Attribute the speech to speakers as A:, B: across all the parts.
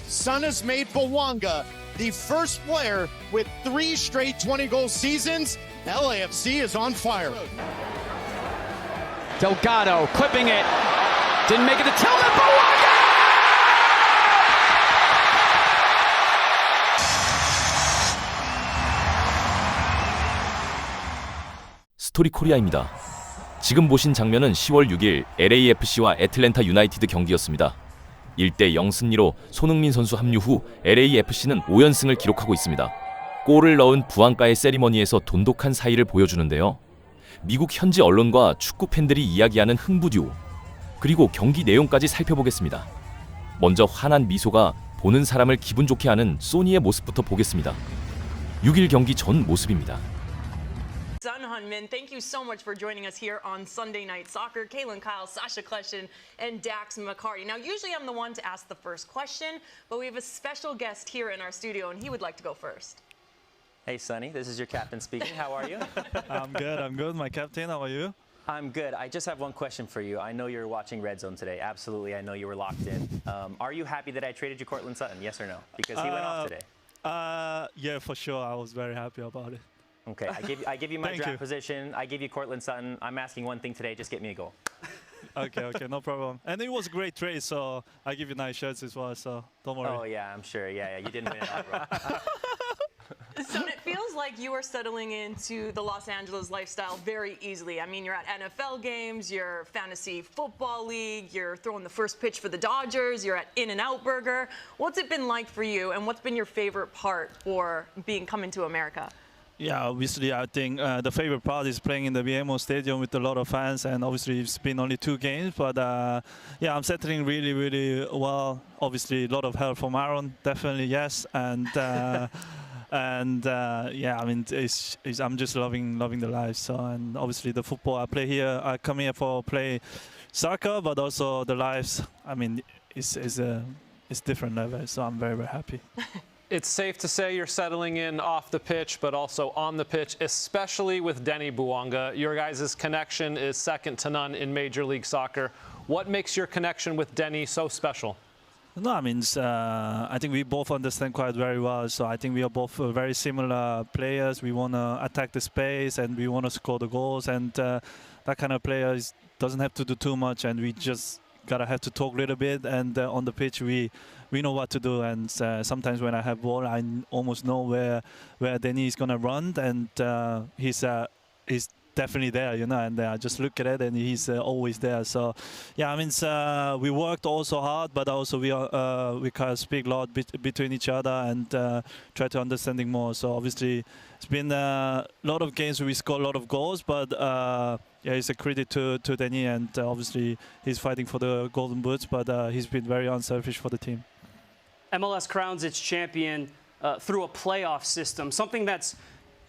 A: Sun has made Bwanga the first player with 3 straight 20-goal seasons. LAFC is on fire.
B: Delgado clipping it. Didn't make it to Tillman. Bwanga!
C: 스토리 코리아입니다. 지금 보신 장면은 10월 6일 LAFC와 애틀랜타 유나이티드 경기였습니다. 1대0 승리로 손흥민 선수 합류 후 LAFC는 5연승을 기록하고 있습니다. 골을 넣은 부안가의 세리머니에서 돈독한 사이를 보여주는데요. 미국 현지 언론과 축구 팬들이 이야기하는 흥부듀오, 그리고 경기 내용까지 살펴보겠습니다. 먼저 환한 미소가 보는 사람을 기분 좋게 하는 소니의 모습부터 보겠습니다. 6일 경기 전 모습입니다.
D: Min, thank you so much for joining us here on Sunday Night Soccer. Kaylin Kyle, Sasha Kleshin, and Dax McCarty. Now, usually I'm the one to ask the first question, but we have a special guest here in our studio, and he would like to go first.
E: Hey, Sonny, this is your captain speaking. How are you?
F: I'm good, my captain. How are you?
E: I'm good. I just have one question for you. I know you're watching Red Zone today. Absolutely, I know you were locked in. Are you happy that I traded you Courtland Sutton, yes or no? Because he went off today.
F: Yeah, for sure. I was very happy about it.
E: Okay, I give you my draft position. I give you Courtland Sutton. I'm asking one thing today. Just get me a goal.
F: Okay, no problem. And it was a great trade, so I give you nice shirts as well, so don't worry.
E: Oh, yeah, I'm sure. Yeah, you didn't win it all, bro.
D: So it feels like you are settling into the Los Angeles lifestyle very easily. I mean, you're at NFL games, you're fantasy football league, you're throwing the first pitch for the Dodgers, you're at In-N-Out Burger. What's it been like for you, and what's been your favorite part for coming to America?
F: Yeah, obviously, I think the favorite part is playing in the BMO Stadium with a lot of fans, and obviously it's been only 2 games, but yeah, I'm settling really, really well. Obviously, a lot of help from Aaron, definitely, yes, and yeah, I mean, I'm just loving the life. So, and obviously the football I play here, I come here for play soccer, but also the lives. I mean, it's different level. So I'm very, very happy.
G: It's safe to say you're settling in off the pitch, but also on the pitch, especially with Denny Bwanga. Your guys' connection is second to none in Major League Soccer. What makes your connection with Denny so special?
F: No, I mean, I think we both understand quite very well. So I think we are both very similar players. We want to attack the space and we want to score the goals. And that kind of player doesn't have to do too much, and we just gotta have to talk a little bit. And on the pitch, we know what to do. And sometimes when I have ball, I almost know where Denny is gonna run, and he's definitely there, you know, and I just look at it and he's always there. So yeah, I mean, we worked also hard, but also we kind of speak a lot between each other and try to understanding more. So obviously it's been a lot of games where we score a lot of goals, but yeah, it's a credit to Denny, and obviously he's fighting for the golden boots, but he's been very unselfish for the team.
H: MLS crowns its champion through a playoff system, something that's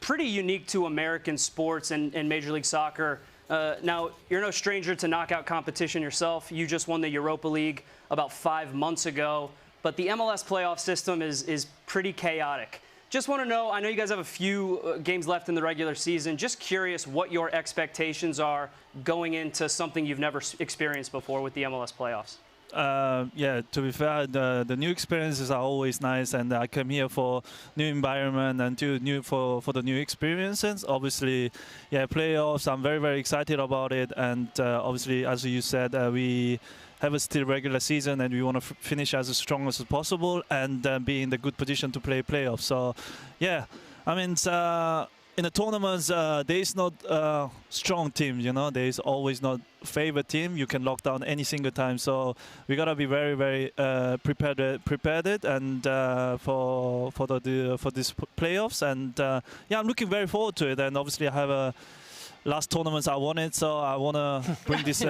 H: pretty unique to American sports and Major League Soccer. Now, you're no stranger to knockout competition yourself. You just won the Europa League about 5 months ago. But the MLS playoff system is pretty chaotic. Just want to know, I know you guys have a few games left in the regular season. Just curious what your expectations are going into something you've never experienced before with the MLS playoffs.
F: Yeah, to be fair, the new experiences are always nice, and I come here for new environment and for the new experiences. Obviously, yeah, playoffs, I'm very, very excited about it, and obviously, as you said, we have a still regular season, and we want to finish as strong as possible and be in the good position to play playoffs. So, yeah, I mean, in the tournaments, there is not strong team, you know. There is always not favorite team you can lock down any single time. So we gotta be very, very prepared it, and for this playoffs. And yeah, I'm looking very forward to it. And obviously, I have last tournaments I won it, so I wanna bring this.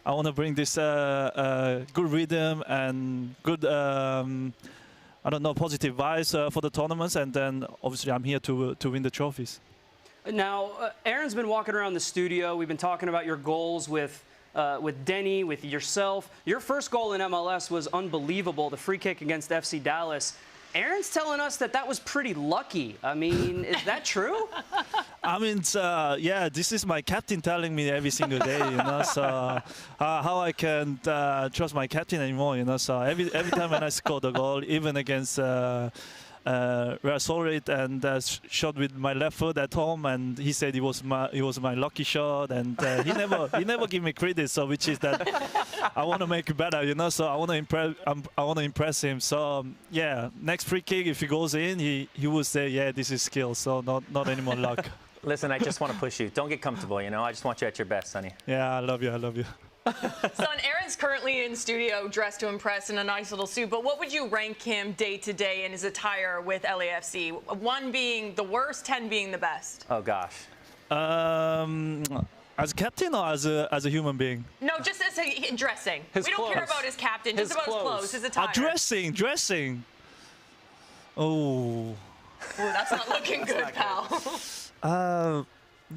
F: I wanna bring this good rhythm and good. I don't know, positive vibes for the tournaments, and then obviously I'm here to win the trophies.
H: Now, Aaron's been walking around the studio. We've been talking about your goals with Denny, with yourself. Your first goal in MLS was unbelievable, the free kick against FC Dallas. Aaron's telling us that was pretty lucky. I mean, is that true?
F: I mean, yeah, this is my captain telling me every single day, So how I can trust my captain anymore, So every time when I score the goal, even against Real Solid and shot with my left foot at home, and he said it was my lucky shot, and he never give me credit, so which is that I want to make it better, So I want to impress him. So yeah, next free kick if he goes in, he will say, yeah, this is skill, so not anymore luck.
E: Listen, I just want to push you. Don't get comfortable, I just want you at your best, Sonny.
F: Yeah, I love you.
D: Son, Aaron's currently in studio dressed to impress in a nice little suit, but what would you rank him day to day in his attire with LAFC? 1 being the worst, 10 being the best.
E: Oh, gosh.
F: As a captain or as a human being?
D: No, just as dressing.
G: His
D: we don't care
G: clothes.
D: about his captain,
G: His
D: just about
G: clothes.
D: his clothes, his attire.
F: Dressing. Oh.
D: Ooh, that's not looking good, pal.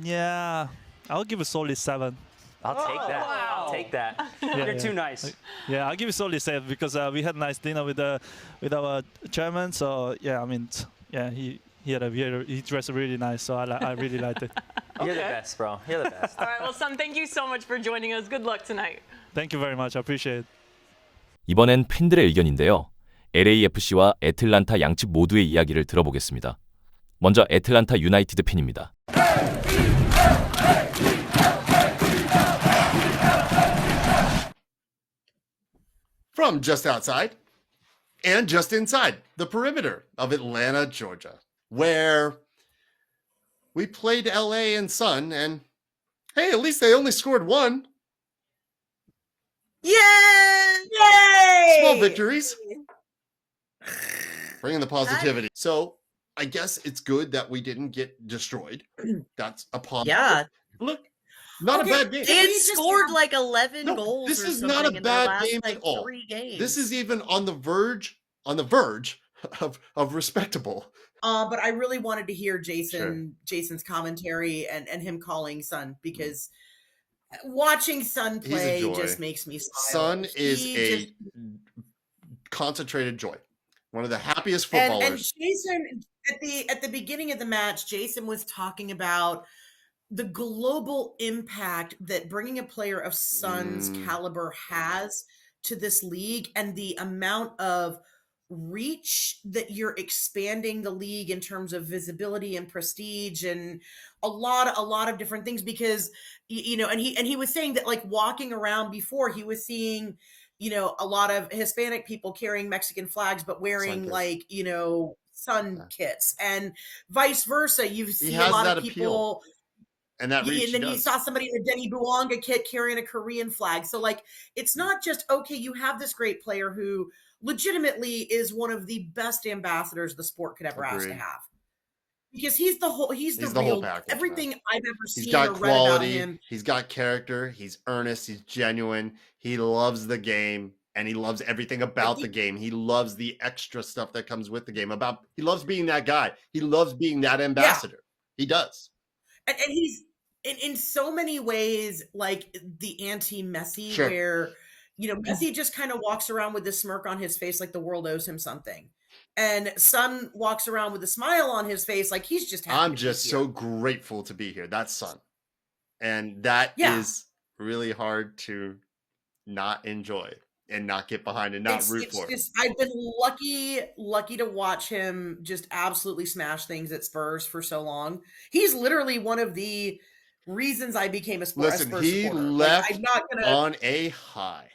F: Yeah, I'll give a solid 7.
E: I'll take that.
D: wow.
E: I'll take that.
H: You're too nice.
F: Yeah, I'll give it solid 7 because we had a nice dinner with our chairman. So yeah, I mean, yeah, he dressed really nice. So I really liked it.
E: You're the best, bro. You're the best.
D: All right, well, son, thank you so much for joining us. Good luck tonight.
F: Thank you very much. I appreciate it.
C: 이번엔 팬들의 의견인데요. LAFC와 애틀란타 양측 모두의 이야기를 들어보겠습니다. 먼저 애틀란타 유나이티드 팬입니다.
I: From just outside and just inside the perimeter of Atlanta, Georgia, where we played LA and Sun, and hey, at least they only scored 1.
J: Yay!
I: Small victories. Bringing the positivity. So I guess it's good that we didn't get destroyed. That's a positive.
J: Yeah.
I: Look, not a bad game.
J: They had scored like 11
I: No,
J: goals.
I: this
J: or
I: is not a
J: something in their
I: bad
J: last,
I: game
J: like,
I: at all.
J: 3 games.
I: This is even on the verge of respectable.
K: But I really wanted to hear Jason's commentary and him calling Sun, because watching Sun play just makes me smile.
I: Sun is a concentrated joy. One of the happiest footballers.
K: And Jason, at the beginning of the match, Jason was talking about the global impact that bringing a player of Sun's caliber has to this league, and the amount of reach that you're expanding the league in terms of visibility and prestige and a lot of different things, because and he was saying that, like, walking around before, he was seeing a lot of Hispanic people carrying Mexican flags but wearing Sun kits, and vice versa. You see a lot of people
I: and that reach,
K: and then you saw somebody in a Denny Buonga kit carrying a Korean flag. So, like, it's not just, okay, you have this great player who legitimately is one of the best ambassadors the sport could ever ask to have, because he's the real
I: whole package,
K: everything
I: man.
K: I've ever seen
I: He's got
K: or read about
I: quality,
K: him.
I: he's got character, he's earnest, he's genuine, he loves the game, and he loves everything about the game. He loves the extra stuff that comes with the game. He loves being that guy. He loves being that ambassador. He does.
K: And he's in so many ways like the anti-Messi, where Messi just kind of walks around with this smirk on his face like the world owes him something, and Sun walks around with a smile on his face like he's just happy.
I: I'm just so grateful to be here. That's Sun, and that is really hard to not enjoy and not get behind and not root for.
K: I've been lucky to watch him just absolutely smash things at Spurs for so long. He's literally one of the reasons I became a Spurs supporter.
I: He left on a high.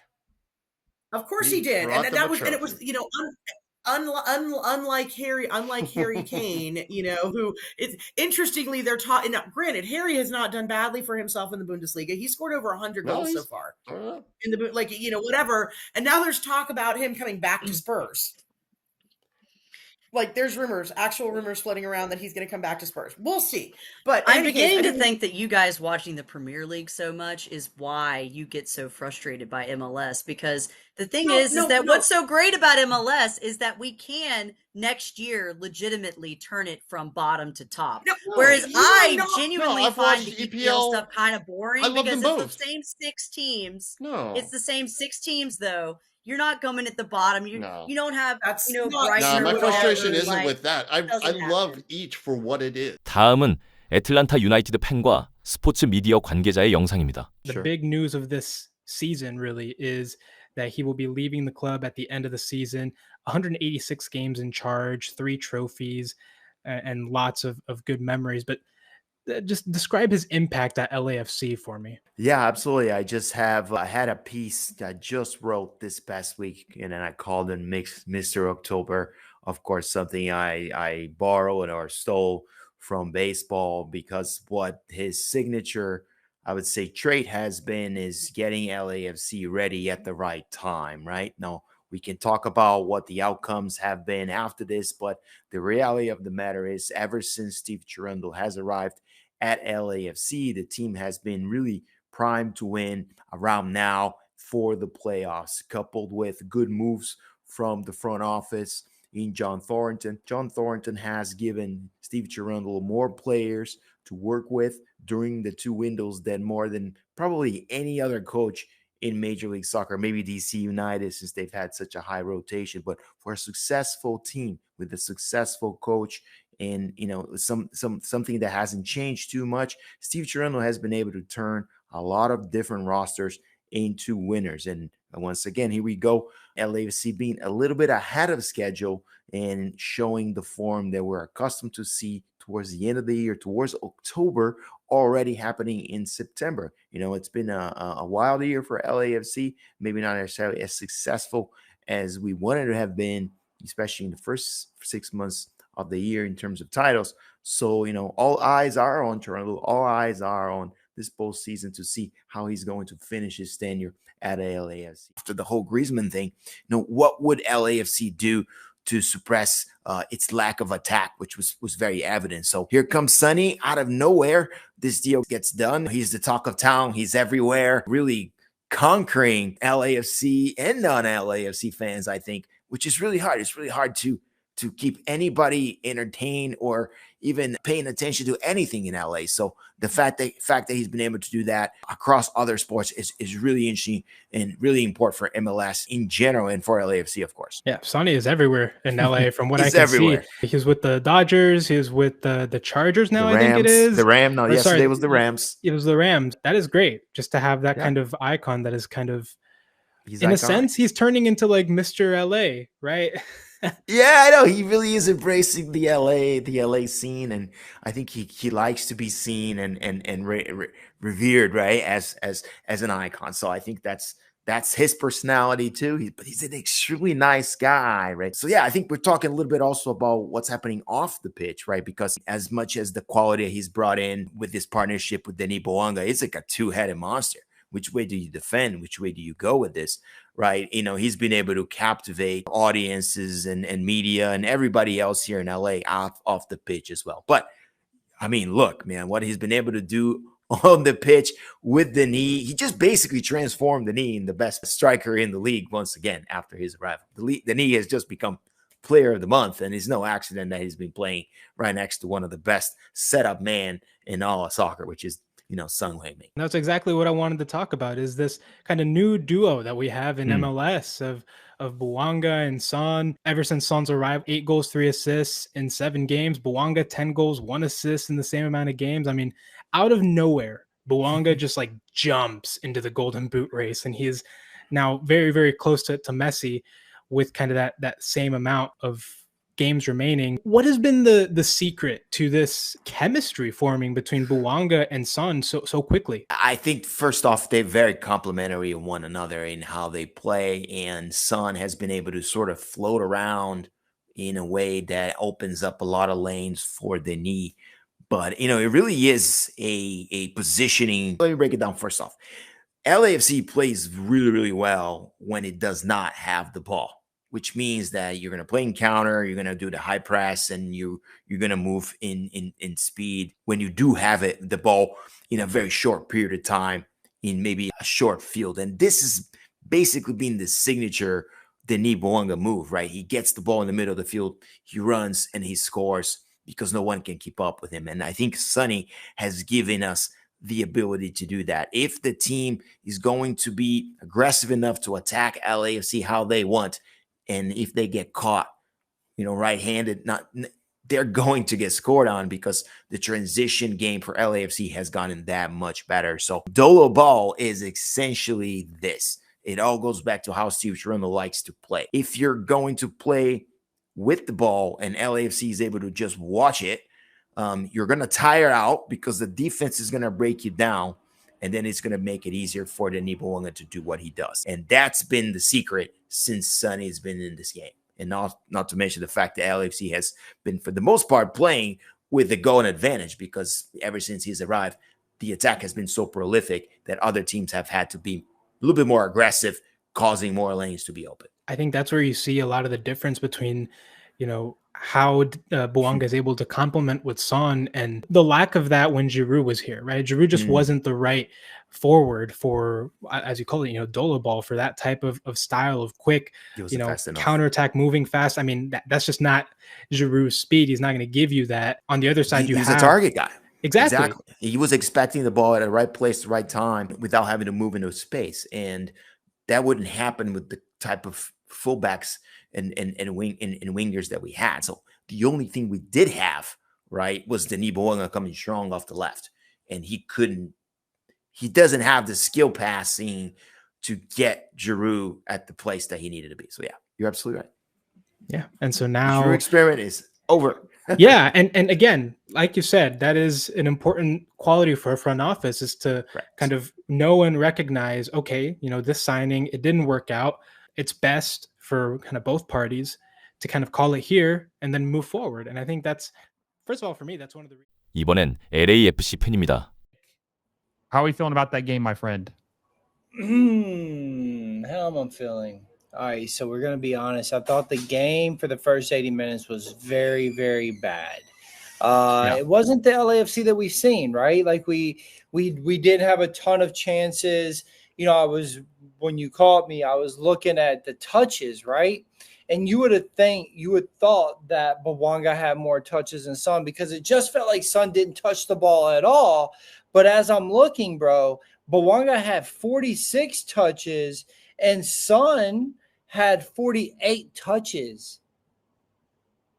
K: Of course he did, and it was unlike Harry Kane, who is interestingly they're taught. Now, granted, Harry has not done badly for himself in the Bundesliga. He scored over 100 goals so far in the whatever. And now there's talk about him coming back to Spurs. Like, there's actual rumors floating around that he's going to come back to Spurs. We'll see. But
J: I'm beginning to think that you guys watching the Premier League so much is why you get so frustrated by MLS, because the thing is that what's so great about MLS is that we can next year legitimately turn it from bottom to top. Whereas I genuinely find the EPL stuff kind of boring because it's the same 6 teams. It's the same 6 teams though. You're not coming at the bottom. You don't have,
I: my frustration isn't with that. I love each for what it is.
C: 다음은 애틀랜타 유나이티드 팬과 스포츠 미디어 관계자의 영상입니다.
L: The big news of this season really is that he will be leaving the club at the end of the season. 186 games in charge, 3 trophies, and lots of good memories. But just describe his impact at LAFC for me.
M: Yeah, absolutely. I had a piece I just wrote this past week, and then I called him Mr. October. Of course, something I borrowed or stole from baseball, because what his signature, I would say, trait has been is getting LAFC ready at the right time, right? Now, we can talk about what the outcomes have been after this, but the reality of the matter is, ever since Steve Cherundolo has arrived at LAFC, the team has been really primed to win around now for the playoffs, coupled with good moves from the front office in John Thornton. John Thornton has given Steve Cherundolo more players to work with during the 2 windows than more than probably any other coach in Major League Soccer, maybe DC United, since they've had such a high rotation. But for a successful team with a successful coach, and something that hasn't changed too much, Steve Cherundolo has been able to turn a lot of different rosters into winners. And once again, here we go, LAFC being a little bit ahead of schedule and showing the form that we're accustomed to see towards the end of the year, towards October, already happening in September. It's been a wild year for LAFC, maybe not necessarily as successful as we wanted to have been, especially in the first 6 months of the year in terms of titles. So, all eyes are on Toronto. All eyes are on this postseason to see how he's going to finish his tenure at LAFC. After the whole Griezmann thing, what would LAFC do to suppress its lack of attack, which was very evident? So here comes Sonny out of nowhere. This deal gets done. He's the talk of town. He's everywhere, really conquering LAFC and non-LAFC fans, I think, which is really hard. It's really hard to keep anybody entertained or even paying attention to anything in LA. So the fact that he's been able to do that across other sports is really interesting and really important for MLS in general and for LAFC, of course.
L: Yeah, Sonny is everywhere in LA from what I
M: He's
L: can
M: everywhere.
L: see. He's with the Dodgers. He's with the Chargers now,
M: The
L: I think it
M: Rams,
L: is.
M: the Ram. No,
L: Or,
M: yesterday
L: sorry,
M: was the Rams.
L: It was the Rams. That is great, just to have that
M: Yeah.
L: kind of icon that is kind of,
M: He's
L: in a
M: iconic.
L: sense, he's turning into like Mr. LA, right?
M: Yeah, I know. He really is embracing the LA scene, and I think he likes to be seen and revered, right, as an icon. So I think that's his personality too. But he's an extremely nice guy, right? So yeah, I think we're talking a little bit also about what's happening off the pitch, right? Because as much as the quality he's brought in with this partnership with Denis Bouanga, it's like a 2-headed monster. Which way do you defend? Which way do you go with this? Right? He's been able to captivate audiences and media and everybody else here in LA off the pitch as well. But I mean, look, man, what he's been able to do on the pitch with the knee, he just basically transformed the knee in the best striker in the league once again after his arrival. The knee has just become player of the month, and it's no accident that he's been playing right next to one of the best setup man in all of soccer, which is Son Heung-min.
L: That's exactly what I wanted to talk about, is this kind of new duo that we have in MLS of Bouanga and Son. Ever since Son's arrived, 8 goals, 3 assists in 7 games. Bouanga, 10 goals, 1 assist in the same amount of games. I mean, out of nowhere, Bouanga just like jumps into the Golden Boot race, and he is now very, very close to Messi with kind of that same amount of games remaining. What has been the secret to this chemistry forming between Bouanga and Son so quickly?
M: I think first off, they're very complementary of one another in how they play, and Son has been able to sort of float around in a way that opens up a lot of lanes for Denis. But it really is a positioning. Let me break it down first off. LAFC plays really, really well when it does not have the ball, which means that you're going to play in counter, you're going to do the high press, and you're going to move in speed when you do have the ball in a very short period of time in maybe a short field. And this has basically been the signature Denis Bouanga move, right? He gets the ball in the middle of the field, he runs, and he scores because no one can keep up with him. And I think Sonny has given us the ability to do that. If the team is going to be aggressive enough to attack LAFC how they want, and if they get caught, right-handed, they're going to get scored on because the transition game for LAFC has gotten that much better. So Dolo ball is essentially this. It all goes back to how Steve Cherundolo likes to play. If you're going to play with the ball and LAFC is able to just watch it, you're going to tire out because the defense is going to break you down, and then it's going to make it easier for Denis Bouanga to do what he does. And that's been the secret since Sonny has been in this game. And not to mention the fact that LAFC has been, for the most part, playing with the goal advantage, because ever since he's arrived, the attack has been so prolific that other teams have had to be a little bit more aggressive, causing more lanes to be open.
L: I think that's where you see a lot of the difference between, how Bouanga is able to complement with Son, and the lack of that when Giroud was here, right? Giroud just wasn't the right forward for, as you call it, Dolo ball, for that type of style of quick, counterattack, moving fast. I mean, that's just not Giroud's speed. He's not going to give you that. On the other side,
M: he's a target guy.
L: Exactly.
M: He was expecting the ball at the right place, the right time, without having to move into space. And that wouldn't happen with the type of fullbacks and wingers that we had. So the only thing we did have, right, was Denis Bouanga coming strong off the left. And he doesn't have the skill passing to get Giroud at the place that he needed to be. So yeah, you're absolutely right.
L: Yeah. And so now
M: Giroud experiment is over.
L: Yeah. And again, like you said, that is an important quality for a front office, is to kind of know and recognize, okay, this signing, it didn't work out. It's best for kind of both parties to kind of call it here and then move forward. And I think that's, first of all, for me, that's one of the reasons.
C: 이번엔 LAFC 팬입니다.
N: How are we feeling about that game, my friend?
O: How am I feeling? All right, so we're going to be honest. I thought the game for the first 80 minutes was very, very bad. It wasn't the LAFC that we've seen, right? Like we did have a ton of chances. When you called me, I was looking at the touches, right? And you would thought that Bouanga had more touches than Son, because it just felt like Son didn't touch the ball at all. But as I'm looking, bro, Bouanga had 46 touches and Son had 48 touches.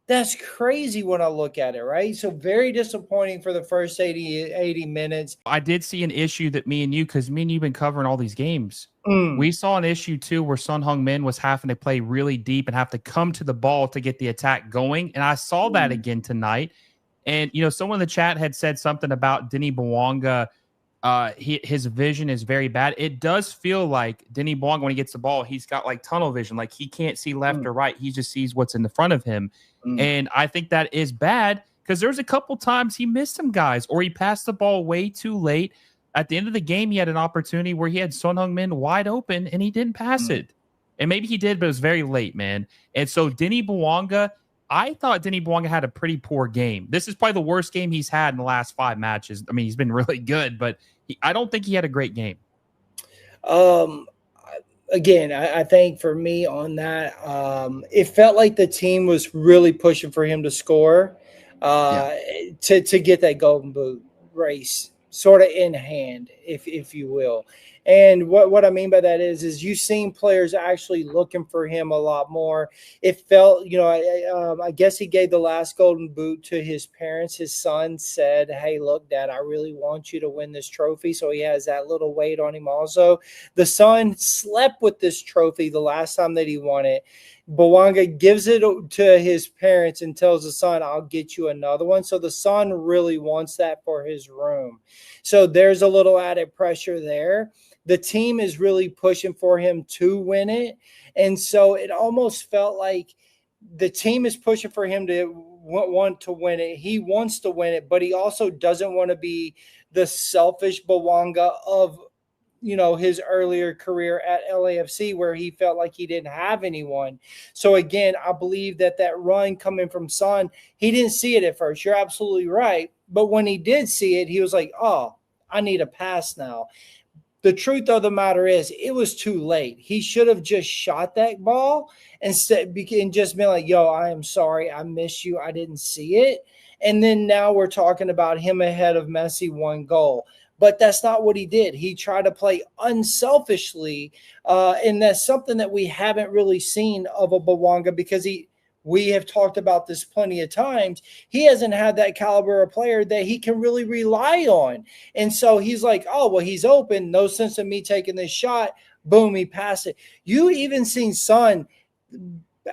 O: That's crazy when I look at it, right? So very disappointing for the first 80 minutes.
N: I did see an issue that me and you've been covering all these games. We saw an issue too where Son Heung-min was having to play really deep and have to come to the ball to get the attack going. And I saw that again tonight. And, someone in the chat had said something about Denis Bouanga. His vision is very bad. It does feel like Denis Bouanga, when he gets the ball, he's got like tunnel vision. Like he can't see left or right. He just sees what's in the front of him. And I think that is bad, because there's a couple times he missed some guys, or he passed the ball way too late. At the end of the game, he had an opportunity where he had Son Heung-min wide open and he didn't pass it. And maybe he did, but it was very late, man. And so Denis Bouanga, I thought Denis Bouanga had a pretty poor game. This is probably the worst game he's had in the last 5 matches. I mean, he's been really good, but I don't think he had a great game.
O: Again, I think for me on that, it felt like the team was really pushing for him to score, to get that golden boot race sort of in hand, if you will. And what I mean by that is you've seen players actually looking for him a lot more. It felt, I guess he gave the last golden boot to his parents. His son said, hey, look, Dad, I really want you to win this trophy. So he has that little weight on him also. The son slept with this trophy the last time that he won it. Bouanga gives it to his parents and tells the son, I'll get you another one. So the son really wants that for his room. So there's a little added pressure there. The team is really pushing for him to win it. And so it almost felt like the team is pushing for him to want to win it. He wants to win it, but he also doesn't want to be the selfish Bouanga of, his earlier career at LAFC, where he felt like he didn't have anyone. So again, I believe that run coming from Son, he didn't see it at first. You're absolutely right. But when he did see it, he was like, oh, I need a pass now. The truth of the matter is it was too late. He should have just shot that ball and just been like, yo, I am sorry. I miss you. I didn't see it. And then now we're talking about him ahead of Messi 1 goal. But that's not what he did. He tried to play unselfishly. And that's something that we haven't really seen of a Bouanga, because we have talked about this plenty of times. He hasn't had that caliber of player that he can really rely on. And so he's like, oh, well, he's open. No sense in me taking this shot. Boom, he passed it. You even seen Son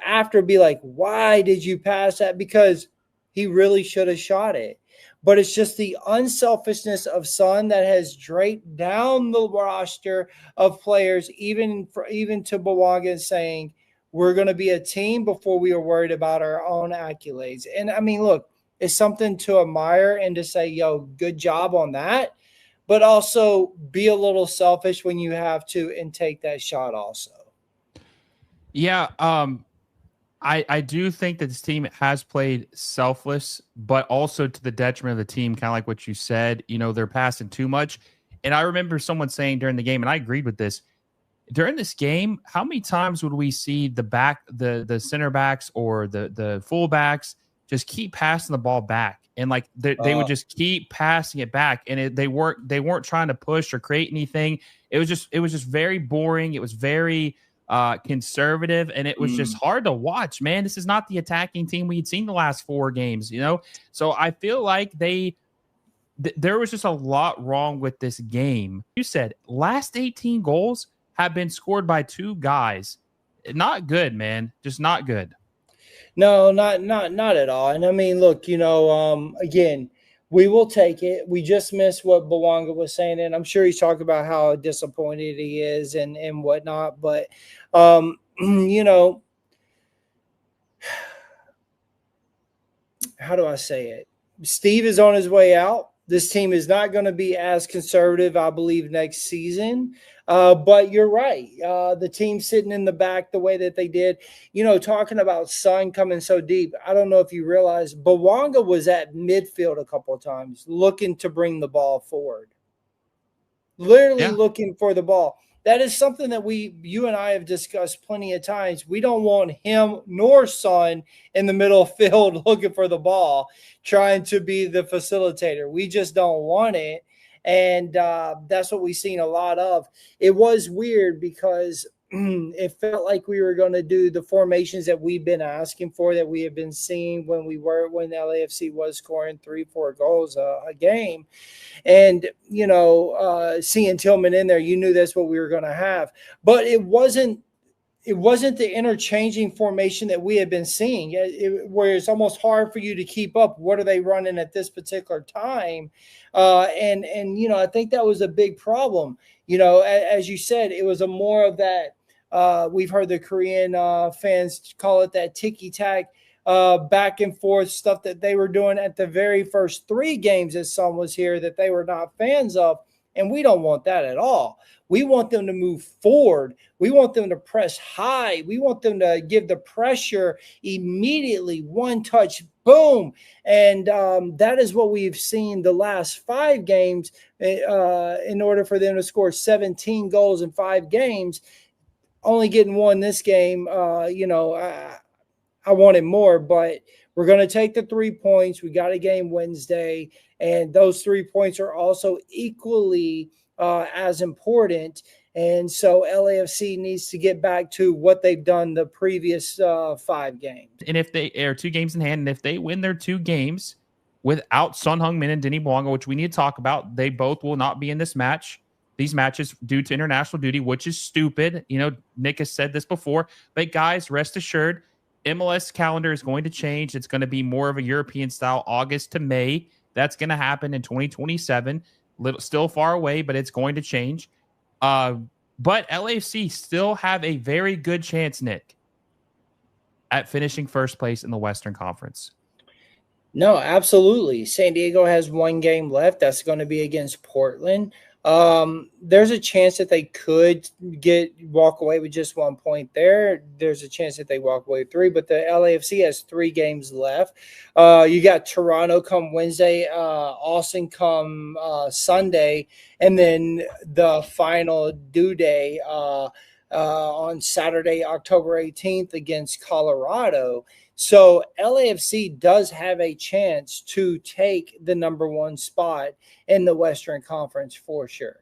O: after be like, why did you pass that? Because he really should have shot it. But it's just the unselfishness of Son that has draped down the roster of players, even to Bouanga, saying, we're going to be a team before we are worried about our own accolades. And I mean, look, it's something to admire and to say, yo, good job on that. But also be a little selfish when you have to and take that shot also.
N: Yeah, I do think that this team has played selfless, but also to the detriment of the team, kind of like what you said. You know, they're passing too much. And I remember someone saying during the game, and I agreed with this, during this game, how many times would we see the center backs or the full backs just keep passing the ball back? And like they would just keep passing it back, and they weren't trying to push or create anything. It was just very boring. It was very conservative, and it was just hard to watch, man. This is not the attacking team we had seen the last 4 games, you know? So I feel like there was just a lot wrong with this game. You said last 18 goals have been scored by 2 guys. Not good, man. Just not good.
O: No, not at all. And I mean, look, you know, again, we will take it. We just missed what Bouanga was saying, and I'm sure he's talking about how disappointed he is and whatnot. But, you know, how do I say it? Steve is on his way out. This team is not going to be as conservative, I believe, next season. But you're right. The team sitting in the back the way that they did, you know, talking about Son coming so deep. I don't know if you realize Bouanga was at midfield a couple of times looking to bring the ball forward, literally looking for the ball. That is something that you and I have discussed plenty of times. We don't want him nor Son in the middle of field looking for the ball, trying to be the facilitator. We just don't want it. And that's what we've seen a lot of. It was weird because it felt like we were going to do the formations that we've been asking for, that we have been seeing when LAFC was scoring 3-4 goals a game. And, you know, seeing Tillman in there, you knew that's what we were going to have. But it wasn't the interchanging formation that we had been seeing, where it's almost hard for you to keep up. What are they running at this particular time? And you know, I think that was a big problem. You know, as you said, it was a more of that. We've heard the Korean fans call it that ticky-tack, back and forth stuff that they were doing at the very first 3 games that Son was here that they were not fans of. And we don't want that at all. We want them to move forward. We want them to press high. We want them to give the pressure immediately, one touch, boom. And that is what we've seen the last 5 games in order for them to score 17 goals in 5 games, only getting 1 this game. You know, I wanted more, but we're going to take the 3 points. We got a game Wednesday, and those 3 points are also equally as important. And so LAFC needs to get back to what they've done the previous 5 games.
N: And if they are 2 games in hand, and if they win their 2 games without Son Heung-min and Denny Bouanga, which we need to talk about, they both will not be in this match. These matches due to international duty, which is stupid. You know, Nick has said this before, but guys, rest assured, MLS calendar is going to change. It's going to be more of a European style, August to May. That's going to happen in 2027. Still far away, but it's going to change. But LAFC still have a very good chance, Nick, at finishing first place in the Western Conference.
O: No, absolutely. San Diego has 1 game left. That's going to be against Portland. There's a chance that they could walk away with just 1 point there. There's a chance that they walk away with 3, but the LAFC has 3 games left. You got Toronto come Wednesday, Austin come Sunday, and then the final due day on Saturday, October 18th against Colorado. So LAFC does have a chance to take the #1 spot in the Western Conference for sure.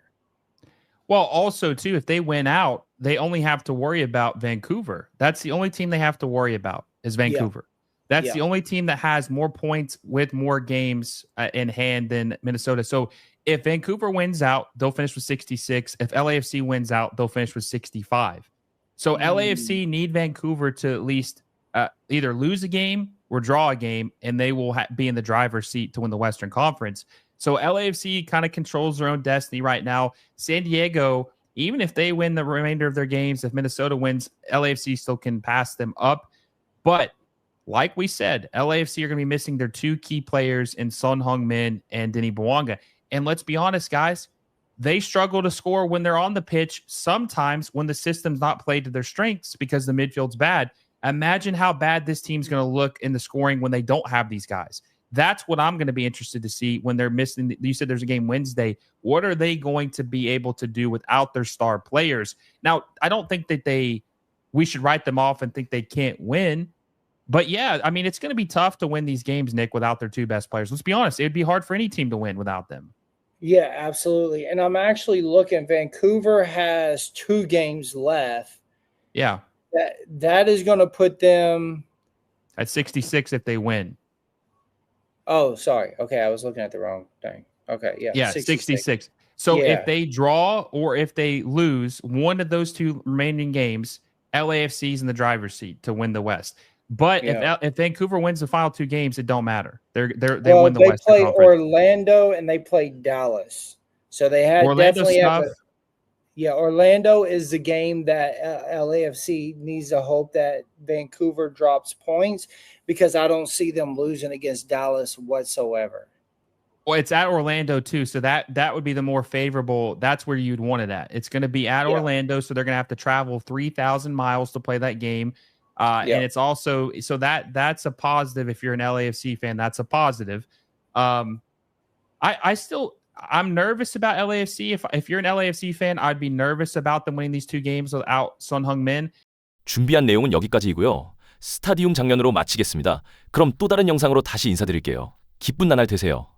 N: Well, also, too, if they win out, they only have to worry about Vancouver. That's the only team they have to worry about is Vancouver. That's
O: Yeah.
N: the only team that has more points with more games in hand than Minnesota. So if Vancouver wins out, they'll finish with 66. If LAFC wins out, they'll finish with 65. So LAFC need Vancouver to at least either lose a game or draw a game, and they will be in the driver's seat to win the Western Conference. So LAFC kind of controls their own destiny right now. San Diego, even if they win the remainder of their games, if Minnesota wins, LAFC still can pass them up. But like we said, LAFC are going to be missing their two key players in Son-Heung-min and Denis Bouanga. And let's be honest, guys, they struggle to score when they're on the pitch, sometimes when the system's not played to their strengths because the midfield's bad. Imagine how bad this team's going to look in the scoring when they don't have these guys. That's what I'm going to be interested to see when they're missing. You said there's a game Wednesday. What are they going to be able to do without their star players? Now, I don't think that we should write them off and think they can't win. But yeah, I mean, it's going to be tough to win these games, Nick, without their two best players. Let's be honest. It would be hard for any team to win without them.
O: Yeah, absolutely. And I'm actually looking. Vancouver has 2 games left.
N: Yeah.
O: That is going to put them
N: at 66 if they win.
O: Oh, sorry. Okay, I was looking at the wrong thing. Okay, yeah.
N: Yeah, 66. So if they draw or if they lose one of those 2 remaining games, LAFC's in the driver's seat to win the West. But if Vancouver wins the final 2 games, it don't matter. They win the West.
O: They play Orlando and they play Dallas. So they had definitely have Orlando is the game that LAFC needs to hope that Vancouver drops points, because I don't see them losing against Dallas whatsoever.
N: Well, it's at Orlando too, so that would be the more favorable. That's where you'd want it at. It's going to be at Orlando, so they're going to have to travel 3,000 miles to play that game. And it's also so that's a positive. If you're an LAFC fan, that's a positive. I'm nervous about LAFC. If you're an LAFC fan, I'd be nervous about them winning these 2 games without Son-Heung-min.
C: 준비한 내용은 여기까지이고요. 스타디움 장면으로 마치겠습니다. 그럼 또 다른 영상으로 다시 인사드릴게요. 기쁜 나날 되세요.